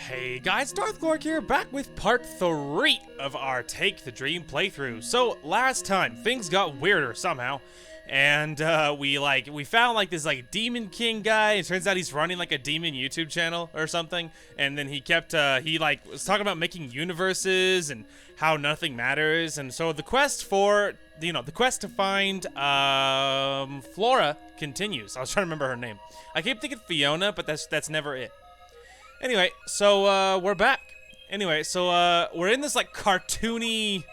Hey guys, Darthgorg here, back with part 3 of our Take the Dream playthrough. So, last time, things got weirder somehow, and we found like this Demon King guy. It turns out he's running like a demon YouTube channel or something, and then he was talking about making universes and how nothing matters, and so the quest for, the quest to find Flora continues. I was trying to remember her name. I keep thinking Fiona, but that's never it. Anyway, so, we're back. Anyway, so, we're in this, cartoony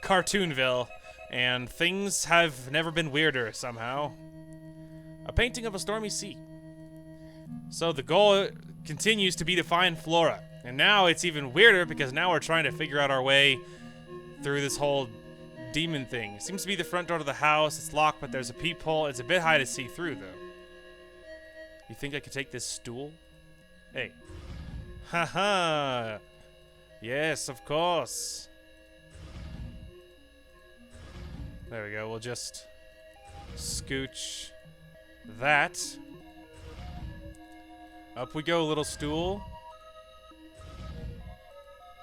Cartoonville, and things have never been weirder, somehow. A painting of a stormy sea. So, the goal continues to be to find Flora. And now it's even weirder, because now we're trying to figure out our way through this whole demon thing. It seems to be the front door to the house. It's locked, but there's a peephole. It's a bit high to see through, though. You think I could take this stool? Hey. Haha. Yes, of course. There we go. We'll just scooch that. Up we go, little stool.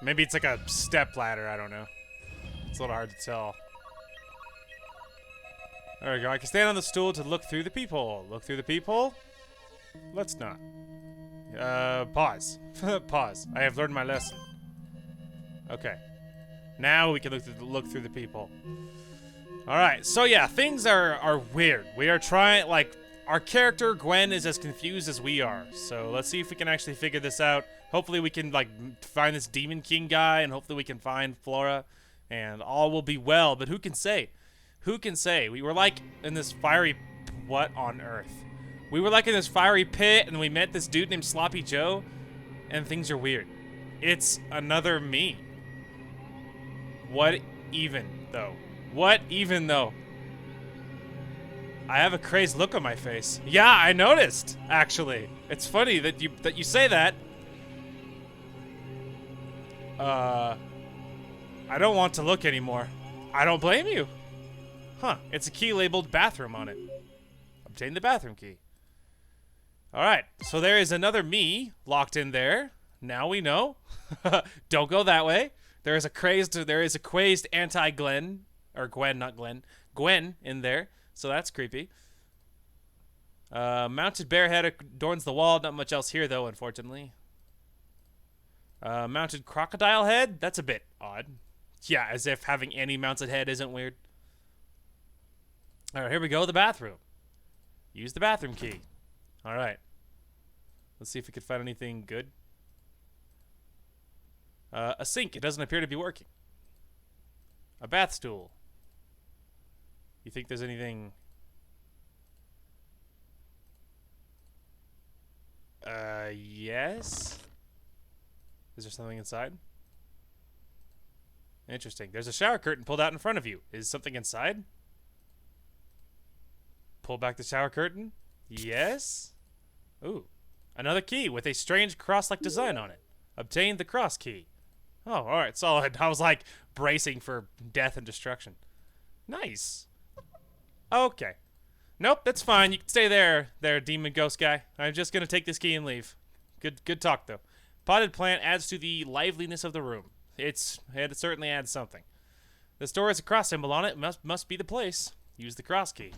Maybe it's like a step ladder. I don't know. It's a little hard to tell. There we go. I can stand on the stool to look through the peephole. Look through the peephole? Let's not. Pause. Pause. I have learned my lesson. Okay. Now we can look through the peephole. Alright, so yeah, things are weird. We are trying, our character, Gwen, is as confused as we are. So let's see if we can actually figure this out. Hopefully we can, find this Demon King guy, and hopefully we can find Flora, and all will be well. But who can say? Who can say? We were, in this fiery... What on earth? We were in this fiery pit, and we met this dude named Sloppy Joe, and things are weird. It's another me. What even, though? What even, though? I have a crazed look on my face. Yeah, I noticed, actually. It's funny that you say that. I don't want to look anymore. I don't blame you. Huh, it's a key labeled bathroom on it. Obtain the bathroom key. Alright, so there is another me locked in there. Now we know. Don't go that way. There is a crazed anti-Glenn, or Gwen, not Glenn. Gwen in there, so that's creepy. Mounted bear head adorns the wall. Not much else here, though, unfortunately. Mounted crocodile head? That's a bit odd. Yeah, as if having any mounted head isn't weird. Alright, here we go, the bathroom. Use the bathroom key. Alright. Let's see if we can find anything good. A sink. It doesn't appear to be working. A bath stool. You think there's anything... yes? Is there something inside? Interesting. There's a shower curtain pulled out in front of you. Is something inside? Pull back the shower curtain? Yes? Ooh. Another key with a strange cross-like design on it. Obtain the cross key. Oh, alright, solid. I was bracing for death and destruction. Nice. Okay. Nope, that's fine. You can stay there, demon ghost guy. I'm just gonna take this key and leave. Good talk, though. Potted plant adds to the liveliness of the room. It certainly adds something. This door has a cross symbol on it. Must be the place. Use the cross key.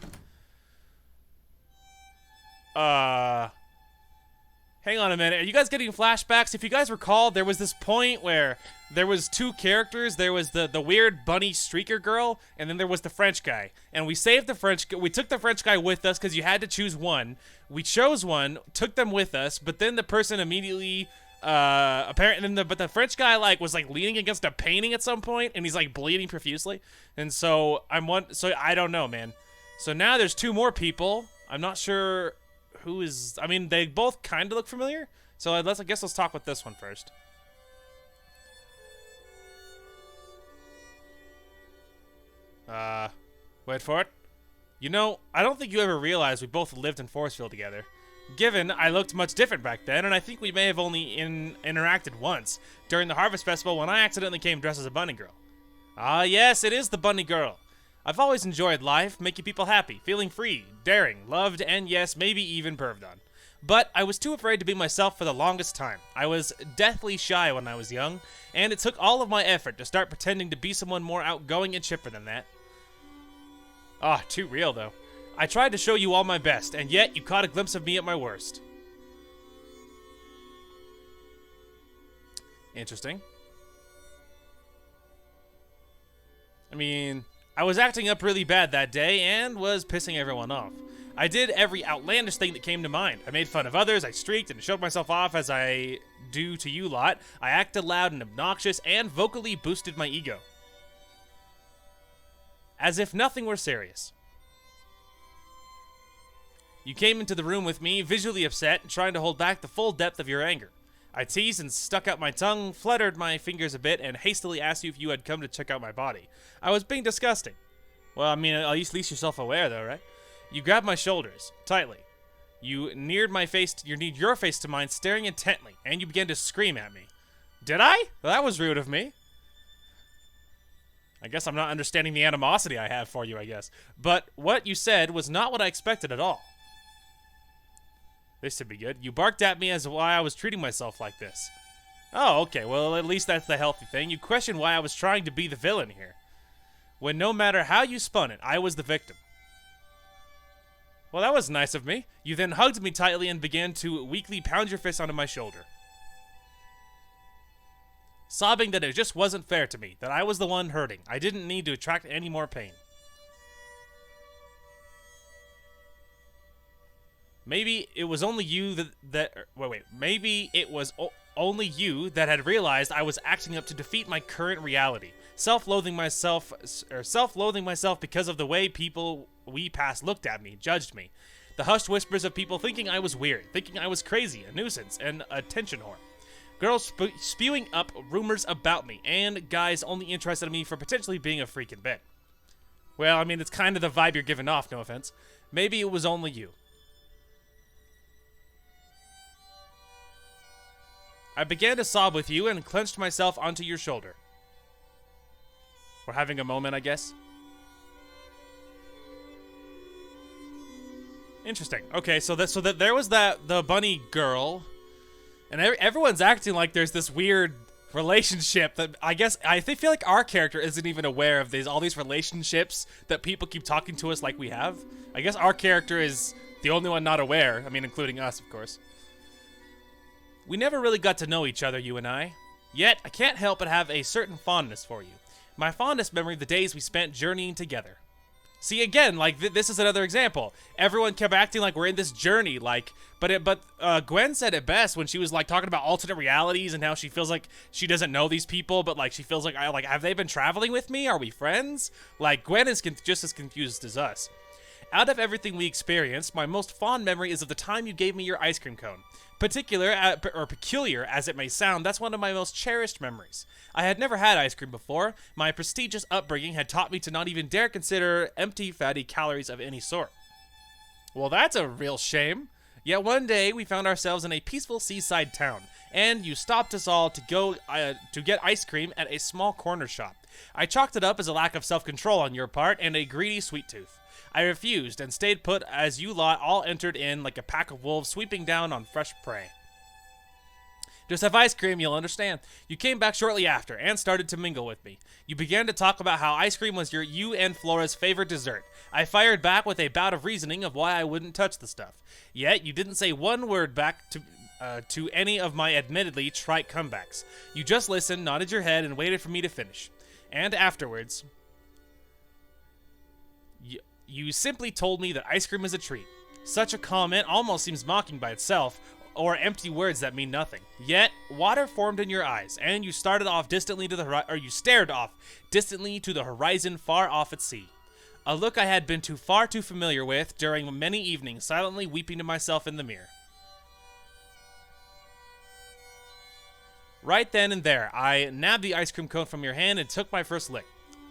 Hang on a minute. Are you guys getting flashbacks? If you guys recall, there was this point where there was two characters. There was the weird bunny streaker girl, and then there was the French guy. And we saved the French guy. We took the French guy with us because you had to choose one. We chose one, took them with us, but then the person immediately but the French guy was leaning against a painting at some point, and he's bleeding profusely. And so I don't know, man. So now there's two more people. I'm not sure who is... I mean, they both kind of look familiar. So I guess let's talk with this one first. Wait for it. You know, I don't think you ever realized we both lived in Forestfield together. Given I looked much different back then, and I think we may have only interacted once, during the Harvest Festival when I accidentally came dressed as a bunny girl. Ah, yes, it is the bunny girl. I've always enjoyed life, making people happy, feeling free, daring, loved, and yes, maybe even perved on. But I was too afraid to be myself for the longest time. I was deathly shy when I was young, and it took all of my effort to start pretending to be someone more outgoing and chipper than that. Ah, too real though. I tried to show you all my best, and yet you caught a glimpse of me at my worst. Interesting. I mean, I was acting up really bad that day and was pissing everyone off. I did every outlandish thing that came to mind. I made fun of others, I streaked and showed myself off as I do to you lot. I acted loud and obnoxious and vocally boosted my ego. As if nothing were serious. You came into the room with me, visually upset, and trying to hold back the full depth of your anger. I teased and stuck out my tongue, fluttered my fingers a bit, and hastily asked you if you had come to check out my body. I was being disgusting. Well, I mean, at least you're self-aware, though, right? You grabbed my shoulders, tightly. You neared my face, your face to mine, staring intently, and you began to scream at me. Did I? Well, that was rude of me. I guess I'm not understanding the animosity I have for you, I guess. But what you said was not what I expected at all. This should be good. You barked at me as to why I was treating myself like this. Oh, okay, well, at least that's the healthy thing. You questioned why I was trying to be the villain here. When no matter how you spun it, I was the victim. Well, that was nice of me. You then hugged me tightly and began to weakly pound your fist onto my shoulder. Sobbing that it just wasn't fair to me, that I was the one hurting. I didn't need to attract any more pain. Maybe it was only you Maybe it was only you that had realized I was acting up to defeat my current reality. Self-loathing myself because of the way people we passed looked at me, judged me. The hushed whispers of people thinking I was weird, thinking I was crazy, a nuisance, and a attention whore. Girls spewing up rumors about me, and guys only interested in me for potentially being a freak in bed. Well, I mean, it's kind of the vibe you're giving off, no offense. Maybe it was only you. I began to sob with you and clenched myself onto your shoulder. We're having a moment, I guess. Interesting. Okay, so that there was the bunny girl, and everyone's acting like there's this weird relationship that I feel like our character isn't even aware of all these relationships that people keep talking to us like we have. I guess our character is the only one not aware. I mean, including us, of course. We never really got to know each other, you and I. Yet, I can't help but have a certain fondness for you. My fondest memory of the days we spent journeying together. See, again, like, this is another example. Everyone kept acting like we're in this journey, like, but Gwen said it best when she was, like, talking about alternate realities and how she feels like she doesn't know these people, but, like, she feels like, have they been traveling with me? Are we friends? Like, Gwen is just as confused as us. Out of everything we experienced, my most fond memory is of the time you gave me your ice cream cone. Peculiar as it may sound, that's one of my most cherished memories. I had never had ice cream before. My prestigious upbringing had taught me to not even dare consider empty, fatty calories of any sort. Well, that's a real shame. Yet one day, we found ourselves in a peaceful seaside town, and you stopped us all to go to get ice cream at a small corner shop. I chalked it up as a lack of self-control on your part and a greedy sweet tooth. I refused and stayed put as you lot all entered in like a pack of wolves sweeping down on fresh prey. Just have ice cream, you'll understand. You came back shortly after and started to mingle with me. You began to talk about how ice cream was you and Flora's favorite dessert. I fired back with a bout of reasoning of why I wouldn't touch the stuff. Yet, you didn't say one word back to any of my admittedly trite comebacks. You just listened, nodded your head, and waited for me to finish. And afterwards, you simply told me that ice cream is a treat. Such a comment almost seems mocking by itself, or empty words that mean nothing. Yet, water formed in your eyes, and you stared off distantly to the horizon far off at sea. A look I had been far too familiar with during many evenings, silently weeping to myself in the mirror. Right then and there, I nabbed the ice cream cone from your hand and took my first lick.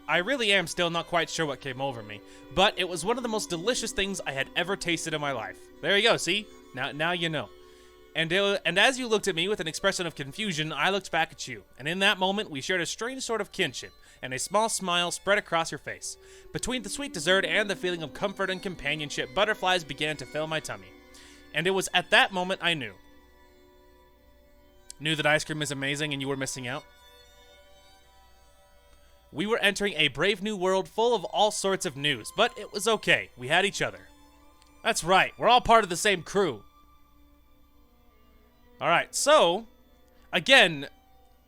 I really am still not quite sure what came over me, but it was one of the most delicious things I had ever tasted in my life. There you go, see? Now you know. And as you looked at me with an expression of confusion, I looked back at you, and in that moment we shared a strange sort of kinship, and a small smile spread across your face. Between the sweet dessert and the feeling of comfort and companionship, butterflies began to fill my tummy. And it was at that moment I knew. Knew that ice cream is amazing and you were missing out. We were entering a brave new world full of all sorts of news, but it was okay. We had each other. That's right, we're all part of the same crew. Alright, so, again,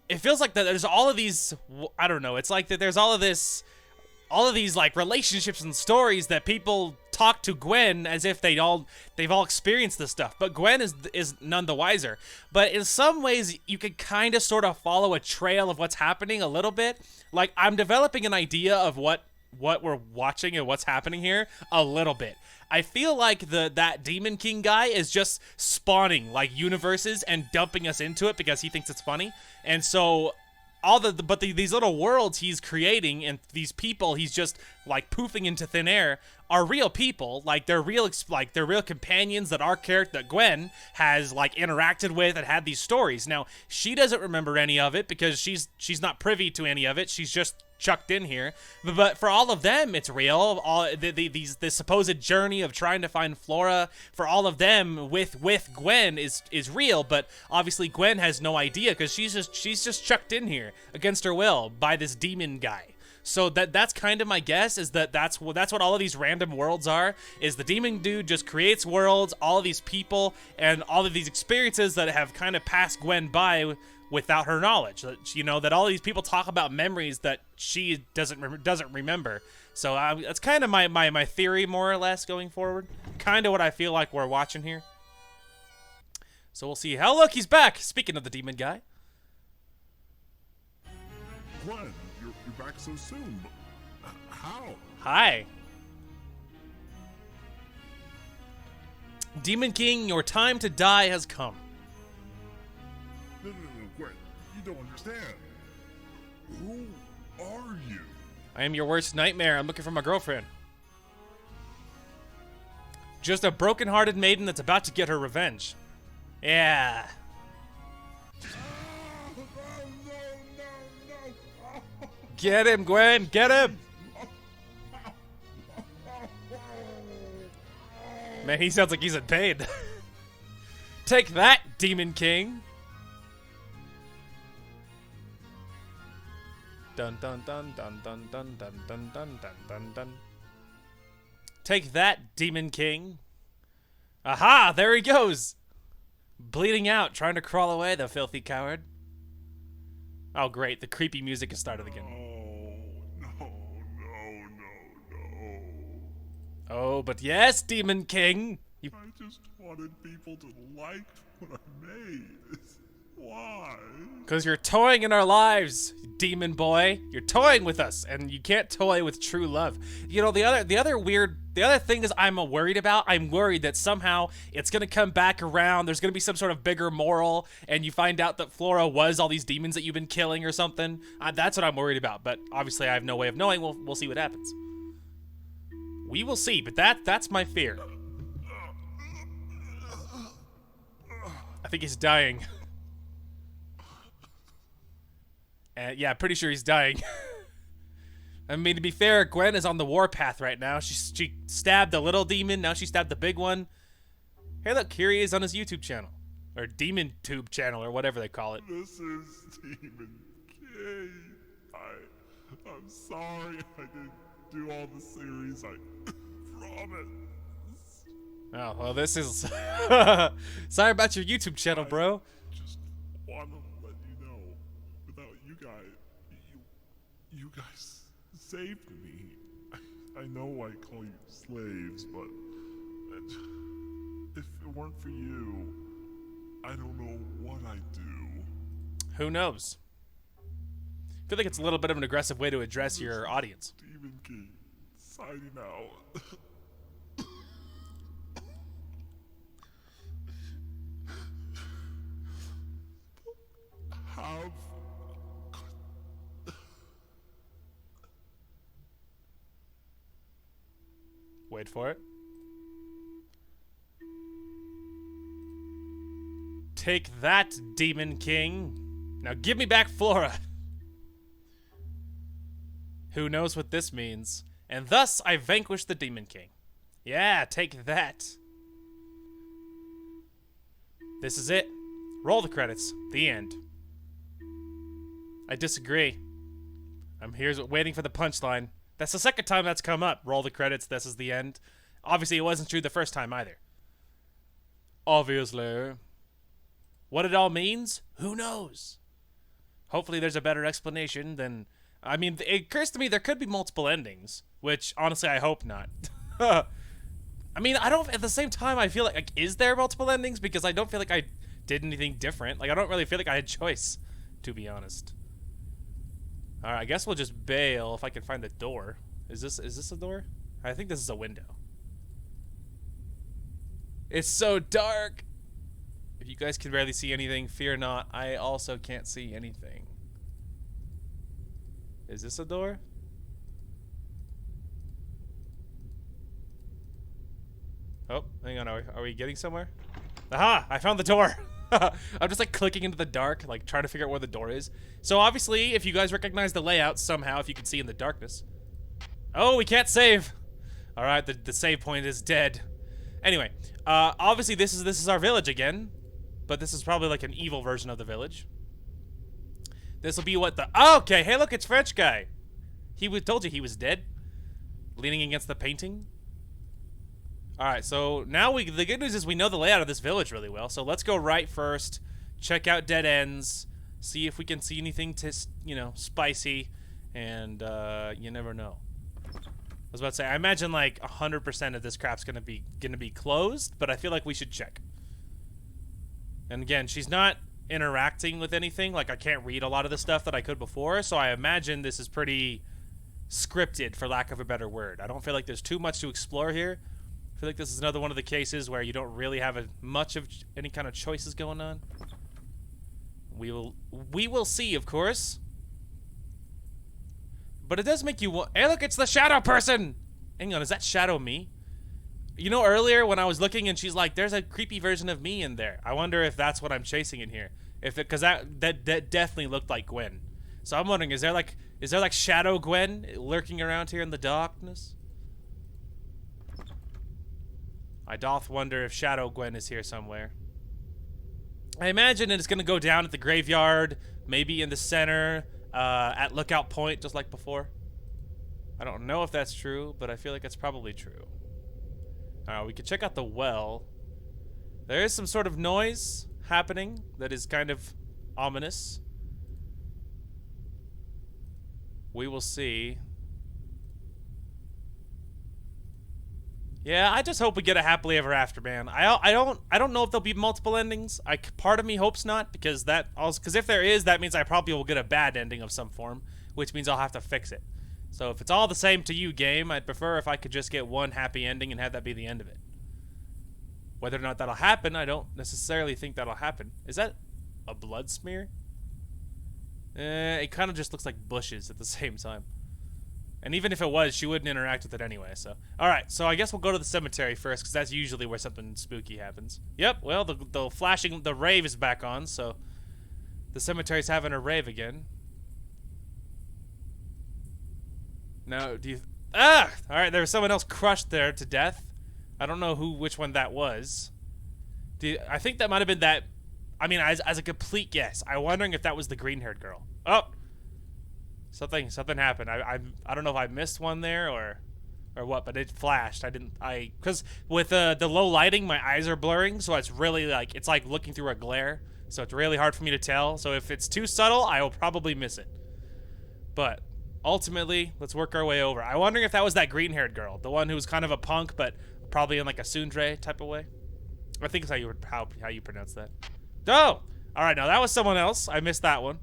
it feels like that there's all of these, I don't know, it's like that there's all of these like relationships and stories that people talk to Gwen as if they've all experienced this stuff, but Gwen is none the wiser. But in some ways, you can kind of sort of follow a trail of what's happening a little bit. Like, I'm developing an idea of what we're watching and what's happening here a little bit. I feel like that Demon King guy is just spawning like universes and dumping us into it because he thinks it's funny. And so these little worlds he's creating and these people he's just like poofing into thin air are real people. Like they're real companions that our character, that Gwen, has like interacted with and had these stories. Now, she doesn't remember any of it because she's not privy to any of it. She's just chucked in here, but for all of them it's real. All the supposed journey of trying to find Flora, for all of them with Gwen is real, but obviously Gwen has no idea because she's just chucked in here against her will by this demon guy. So that's kind of my guess, is that's what all of these random worlds are, is the demon dude just creates worlds, all of these people and all of these experiences that have kind of passed Gwen by without her knowledge. That, you know, that all these people talk about memories that she doesn't remember. So that's kind of my theory, more or less, going forward. Kind of what I feel like we're watching here. So we'll see. Oh, look, he's back. Speaking of the demon guy. Gwen, you're back so soon. But how? Hi. Demon King, your time to die has come. No, Gwen. You don't understand. Who are you? I am your worst nightmare. I'm looking for my girlfriend. Just a broken-hearted maiden that's about to get her revenge. Yeah. Get him, Gwen! Get him! Man, he sounds like he's in pain. Take that, Demon King! Dun dun dun dun dun dun dun dun dun dun dun dun. Take that, Demon King. Aha! There he goes! Bleeding out, trying to crawl away, the filthy coward. Oh, great. The creepy music has started again. No. Oh, but yes, Demon King. I just wanted people to like what I made. Why? Because you're toying in our lives, demon boy. You're toying with us, and you can't toy with true love. You know, the other thing is I'm worried about. I'm worried that somehow it's gonna come back around. There's gonna be some sort of bigger moral, and you find out that Flora was all these demons that you've been killing or something. That's what I'm worried about. But obviously, I have no way of knowing. We'll see what happens. We will see. But that's my fear. I think he's dying. Yeah, pretty sure he's dying. I mean, to be fair, Gwen is on the warpath right now. She stabbed the little demon, now she stabbed the big one. Hey, look, here he is on his YouTube channel. Or Demon Tube channel, or whatever they call it. This is Demon King. I'm sorry I didn't do all the series. I promise. Oh, well, this is... Sorry about your YouTube channel, bro. Just want to let you know, without you guys, you guys saved me. I know I call you slaves, but if it weren't for you, I don't know what I'd do. Who knows? I feel like it's a little bit of an aggressive way to address your audience. Demon King, signing out. Have... Wait for it. Take that, Demon King. Now give me back Flora. Who knows what this means? And thus I vanquish the Demon King. Yeah, take that. This is it. Roll the credits. The end. I disagree. I'm here waiting for the punchline. That's the second time that's come up. Roll the credits. This is the end. Obviously, it wasn't true the first time either. Obviously. What it all means? Who knows? Hopefully there's a better explanation than... I mean, it occurs to me there could be multiple endings, which, honestly, I hope not. I mean, I don't... At the same time, I feel like, is there multiple endings? Because I don't feel like I did anything different. Like, I don't really feel like I had choice, to be honest. Alright, I guess we'll just bail if I can find a door. Is this a door? I think this is a window. It's so dark! If you guys can barely see anything, fear not. I also can't see anything. Is this a door? Oh, hang on. Are we getting somewhere? Aha! I found the door! I'm just like clicking into the dark, like trying to figure out where the door is. So obviously, if you guys recognize the layout somehow, if you can see in the darkness. Oh, we can't save! Alright, the save point is dead. Anyway, obviously this is our village again. But this is probably like an evil version of the village. This will be what the... Oh, okay, hey look, it's French guy. Told you he was dead. Leaning against the painting. Alright, so now the good news is we know the layout of this village really well. So let's go right first. Check out dead ends. See if we can see anything spicy. And you never know. I was about to say, I imagine like 100% of this crap's gonna be closed, but I feel like we should check. And again, she's not interacting with anything. Like, I can't read a lot of the stuff that I could before, so I imagine this is pretty scripted, for lack of a better word. I don't feel like there's too much to explore here. I feel like this is another one of the cases where you don't really have much of any kind of choices going on. We will see, of course. But it does make you want... Hey, look, it's the shadow person! Hang on, is that shadow me? You know, earlier when I was looking and she's like, there's a creepy version of me in there. I wonder if that's what I'm chasing in here. Because that definitely looked like Gwen. So I'm wondering, is there like Shadow Gwen lurking around here in the darkness? I doth wonder if Shadow Gwen is here somewhere. I imagine it's gonna go down at the graveyard, maybe in the center, at Lookout Point, just like before. I don't know if that's true, but I feel like it's probably true. We could check out the well. There is some sort of noise happening that is kind of ominous. We will see. Yeah, I just hope we get a happily ever after, man. I don't know if there'll be multiple endings. Part of me hopes not, because if there is, that means I probably will get a bad ending of some form, which means I'll have to fix it. So if it's all the same to you, game, I'd prefer if I could just get one happy ending and have that be the end of it. Whether or not that'll happen, I don't necessarily think that'll happen. Is that a blood smear? It kind of just looks like bushes at the same time. And even if it was, she wouldn't interact with it anyway, so. Alright, so I guess we'll go to the cemetery first, because that's usually where something spooky happens. Yep, well, the rave is back on, so the cemetery's having a rave again. No, alright, there was someone else crushed there to death. I don't know which one that was. I think that might have been that. I mean, as a complete guess, I'm wondering if that was the green-haired girl. Oh! Something happened. I don't know if I missed one there or what, but it flashed. Because with the low lighting, my eyes are blurring, so it's really it's like looking through a glare. So it's really hard for me to tell. So if it's too subtle, I will probably miss it. But ultimately, let's work our way over. I'm wondering if that was that green-haired girl, the one who was kind of a punk, but probably in like a tsundere type of way. I think it's how you pronounce that. Oh! Alright, now that was someone else. I missed that one.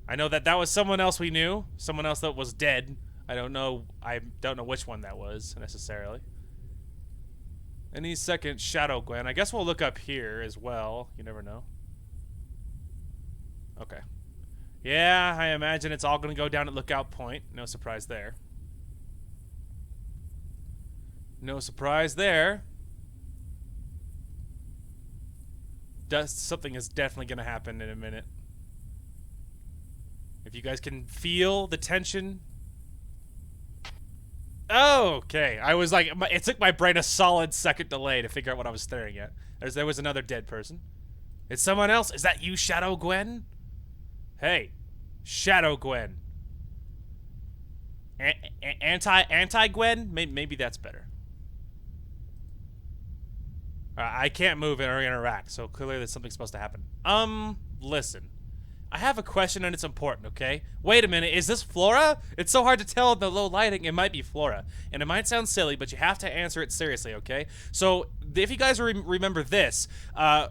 I know that was someone else we knew. Someone else that was dead. I don't know which one that was, necessarily. Any second, Shadow Gwen. I guess we'll look up here as well. You never know. Okay. Yeah, I imagine it's all going to go down at Lookout Point. No surprise there. No surprise there. Something is definitely going to happen in a minute. If you guys can feel the tension. Oh, okay. I was like, it took my brain a solid second delay to figure out what I was staring at. There was another dead person. It's someone else. Is that you, Shadow Gwen? Hey, Shadow Gwen. Anti Gwen? Maybe that's better. I can't move or interact, so clearly there's something supposed to happen. Listen. I have a question and it's important, okay? Wait a minute, is this Flora? It's so hard to tell in the low lighting. It might be Flora. And it might sound silly, but you have to answer it seriously, okay? So, if you guys remember this,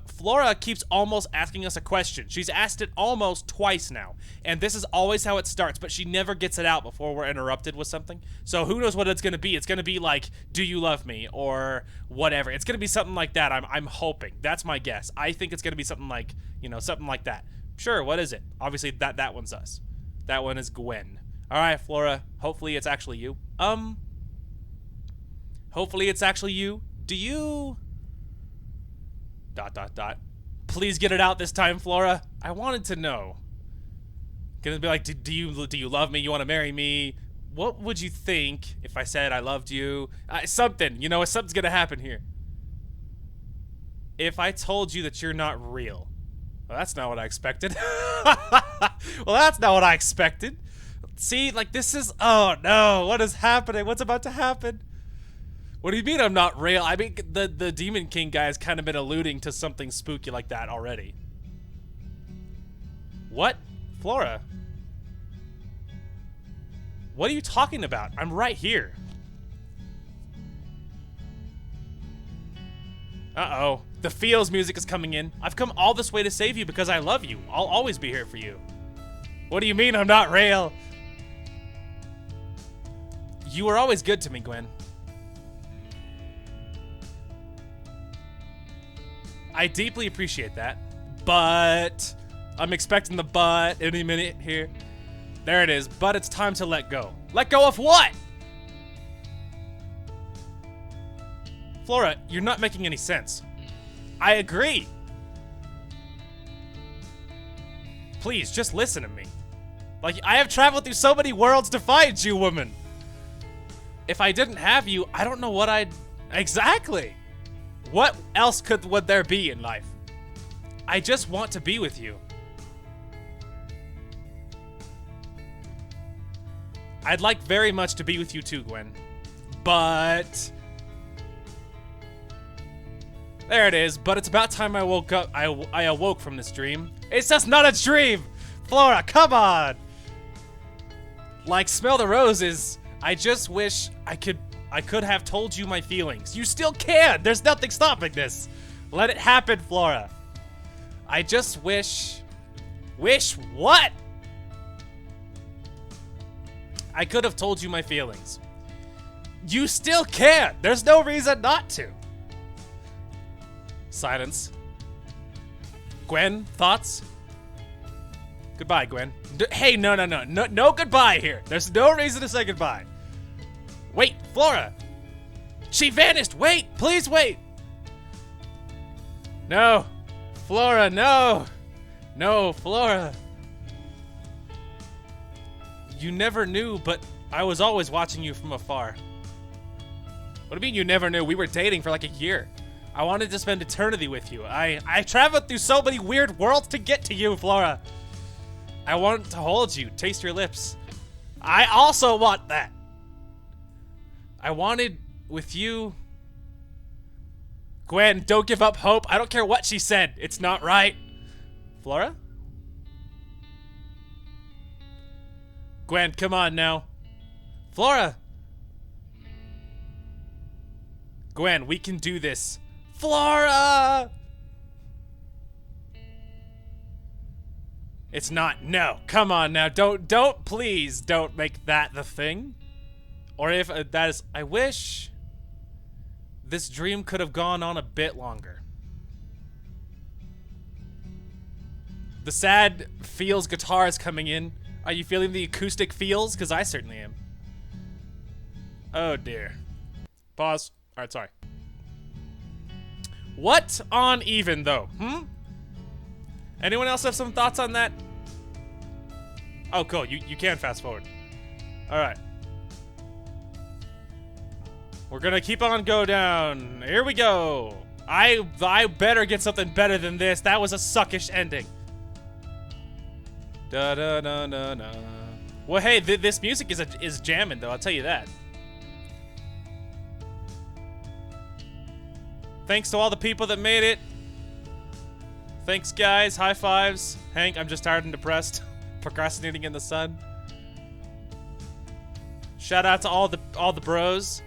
Flora keeps almost asking us a question. She's asked it almost twice now. And this is always how it starts, but she never gets it out before we're interrupted with something. So who knows what it's gonna be? It's gonna be like, do you love me? Or whatever. It's gonna be something like that, I'm hoping. That's my guess. I think it's gonna be something like, you know, something like that. Sure, what is it? Obviously, that one's us. That one is Gwen. Alright, Flora. Hopefully it's actually you. Hopefully it's actually you. Do you... ... Please get it out this time, Flora. I wanted to know. Gonna be like, do you love me? You want to marry me? What would you think if I said I loved you? Something. You know, something's gonna happen here. If I told you that you're not real. Well, that's not what I expected. Well, that's not what I expected. See, like, this is... Oh, no. What is happening? What's about to happen? What do you mean I'm not real? I mean, the Demon King guy has kind of been alluding to something spooky like that already. What? Flora? What are you talking about? I'm right here. Uh-oh. The feels music is coming in. I've come all this way to save you because I love you. I'll always be here for you. What do you mean I'm not real? You were always good to me, Gwen. I deeply appreciate that. But... I'm expecting the but any minute here. There it is. But it's time to let go. Let go of what? Flora, you're not making any sense. I agree. Please, just listen to me. Like, I have traveled through so many worlds to find you, woman. If I didn't have you, I don't know what I'd... Exactly. What else would there be in life? I just want to be with you. I'd like very much to be with you too, Gwen. But... There it is, but it's about time I woke up. I awoke from this dream. It's just not a dream! Flora, come on! Like, smell the roses. I just wish I could have told you my feelings. You still can! There's nothing stopping this! Let it happen, Flora. I just wish... Wish what? I could have told you my feelings. You still can! There's no reason not to! Silence. Gwen, thoughts? Goodbye, Gwen. Hey, no goodbye here. There's no reason to say goodbye. Wait, Flora. She vanished. Wait, please wait. No, Flora, no. No, Flora. You never knew, but I was always watching you from afar. What do you mean you never knew? We were dating for like a year. I wanted to spend eternity with you. I traveled through so many weird worlds to get to you, Flora. I want to hold you, taste your lips. I also want that. I wanted with you. Gwen, don't give up hope. I don't care what she said. It's not right. Flora? Gwen, come on now. Flora! Gwen, we can do this. Flora! It's not. No, come on now. Don't, please don't make that the thing. Or if that is, I wish this dream could have gone on a bit longer. The sad feels guitar is coming in. Are you feeling the acoustic feels? Because I certainly am. Oh dear. Pause. All right, sorry. What on even though? Anyone else have some thoughts on that? Oh, cool. You can fast forward. All right. We're gonna keep on go down. Here we go. I better get something better than this. That was a suckish ending. Da da da da da. Well, hey, this music is jamming though. I'll tell you that. Thanks to all the people that made it. Thanks, guys. High fives. Hank, I'm just tired and depressed. Procrastinating in the sun. Shout out to all the bros.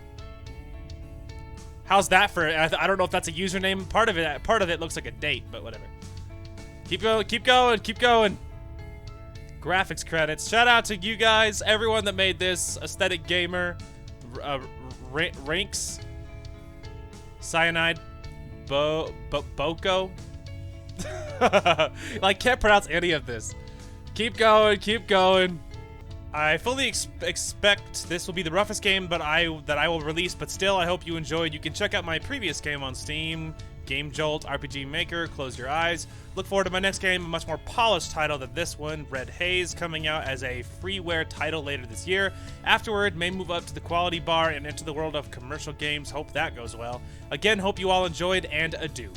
How's that for? I don't know if that's a username. Part of it looks like a date, but whatever. Keep going. Keep going. Keep going. Graphics credits. Shout out to you guys, everyone that made this. Aesthetic Gamer, Rinks, Cyanide, Boko. Like, can't pronounce any of this. Keep going, keep going. I fully expect this will be the roughest game that I will release, but still, I hope you enjoyed. You can check out my previous game on Steam, Game Jolt, RPG Maker, Close Your Eyes. Look forward to my next game, a much more polished title than this one, Red Haze, coming out as a freeware title later this year. Afterward, may move up to the quality bar and enter the world of commercial games. Hope that goes well. Again, hope you all enjoyed, and adieu.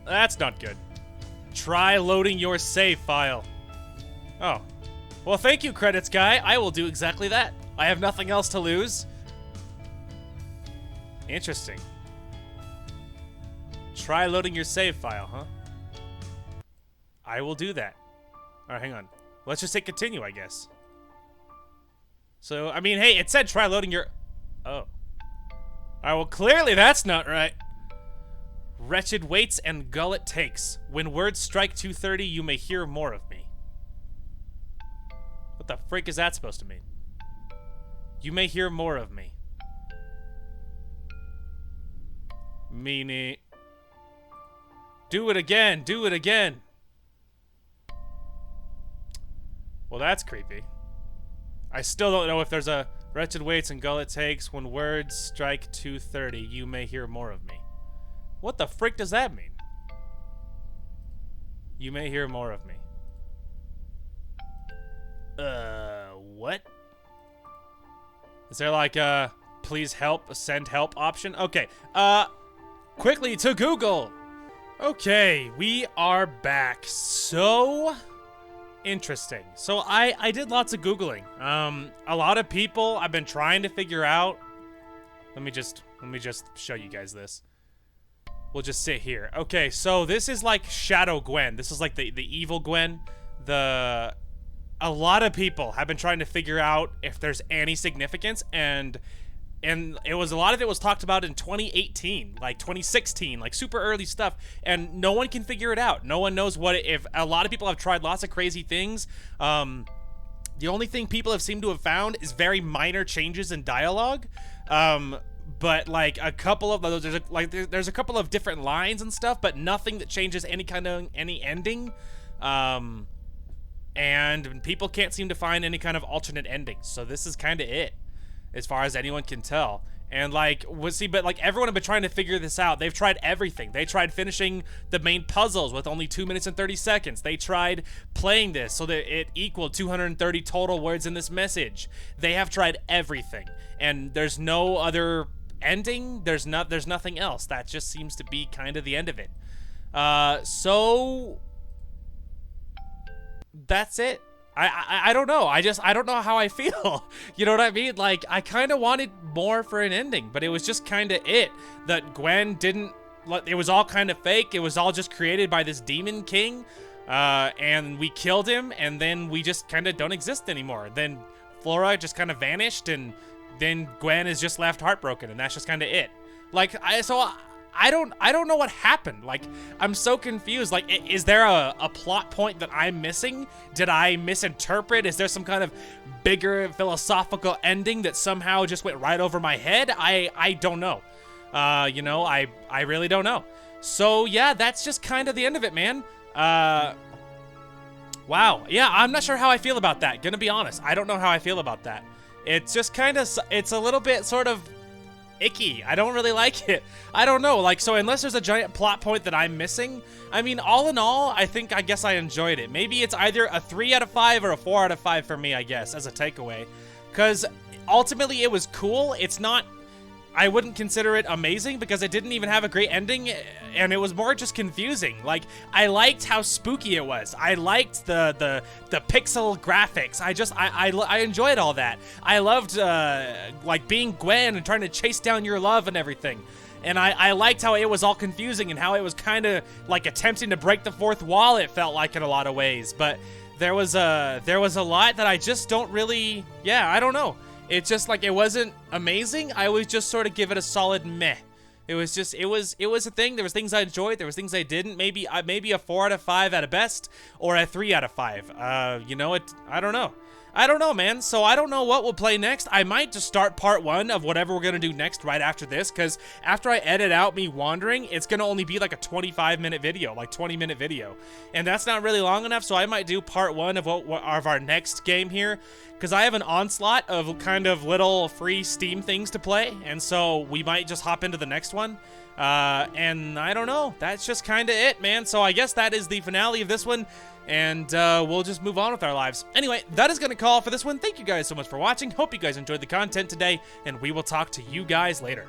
That's not good. Try loading your save file. Oh. Well, thank you, credits guy. I will do exactly that. I have nothing else to lose. Interesting. Try loading your save file, huh? I will do that. Alright, hang on. Let's just hit continue, I guess. So, I mean, hey, it said try loading your... Oh. Alright, well, clearly that's not right. Wretched waits and gullet takes. When words strike 2:30, you may hear more of me. What the frick is that supposed to mean? You may hear more of me. Meanie. Do it again. Do it again. Well, that's creepy. I still don't know if there's a wretched waits and gullet takes. When words strike 2:30, you may hear more of me. What the frick does that mean? You may hear more of me. What? Is there like a please help, send help option? Okay, quickly to Google. Okay, we are back. So interesting. So I did lots of Googling. A lot of people I've been trying to figure out. Let me just show you guys this. We'll just sit here. Okay, so this is like Shadow Gwen. This is like the evil Gwen. A lot of people have been trying to figure out if there's any significance, and it was a lot of it was talked about in 2018, like 2016, like super early stuff, and no one can figure it out. No one knows what if a lot of people have tried lots of crazy things. The only thing people have seemed to have found is very minor changes in dialogue. But like a couple of those, there's a couple of different lines and stuff, but nothing that changes any ending. And people can't seem to find any kind of alternate endings. So this is kind of it, as far as anyone can tell. And like, but like everyone have been trying to figure this out. They've tried everything. They tried finishing the main puzzles with only 2 minutes and 30 seconds. They tried playing this so that it equaled 230 total words in this message. They have tried everything, and there's no other ending. There's nothing else. That just seems to be kind of the end of it. So that's it. I don't know. I don't know how I feel. You know what I mean? Like, I kind of wanted more for an ending, but it was just kind of it. That Gwen didn't... It was all kind of fake. It was all just created by this demon king. And we killed him, and then we just kind of don't exist anymore. Then Flora just kind of vanished, and then Gwen is just left heartbroken, and that's just kind of it. Like, I don't know what happened. Like, I'm so confused. Like, is there a plot point that I'm missing? Did I misinterpret? Is there some kind of bigger philosophical ending that somehow just went right over my head? I don't know. You know, I really don't know. So yeah, that's just kind of the end of it, man. Wow. Yeah, I'm not sure how I feel about that. Gonna be honest. I don't know how I feel about that. It's just kind of, it's a little bit sort of icky. I don't really like it. I don't know. Like, so unless there's a giant plot point that I'm missing, I mean, all in all, I guess I enjoyed it. Maybe it's either a 3 out of 5 or a 4 out of 5 for me, I guess, as a takeaway. Because ultimately it was cool. It's not I wouldn't consider it amazing because it didn't even have a great ending, and it was more just confusing. Like, I liked how spooky it was. I liked the pixel graphics. I enjoyed all that. I loved like being Gwen and trying to chase down your love and everything. And I liked how it was all confusing and how it was kind of like attempting to break the fourth wall, it felt like, in a lot of ways. But there was a lot that I just don't really, I don't know. It's just like, it wasn't amazing. I would just sort of give it a solid meh. It was just, it was a thing. There was things I enjoyed. There was things I didn't. Maybe a 4 out of 5 at a best, or a 3 out of 5. You know, I don't know. I don't know, man. So I don't know what we'll play next. I might just start part 1 of whatever we're going to do next right after this, because after I edit out me wandering, it's going to only be like a 25-minute video, like 20-minute video. And that's not really long enough, so I might do part 1 of of our next game here, because I have an onslaught of kind of little free Steam things to play, and so we might just hop into the next one. And I don't know. That's just kind of it, man. So I guess that is the finale of this one. And we'll just move on with our lives. Anyway, that is going to call for this one. Thank you guys so much for watching. Hope you guys enjoyed the content today, and we will talk to you guys later.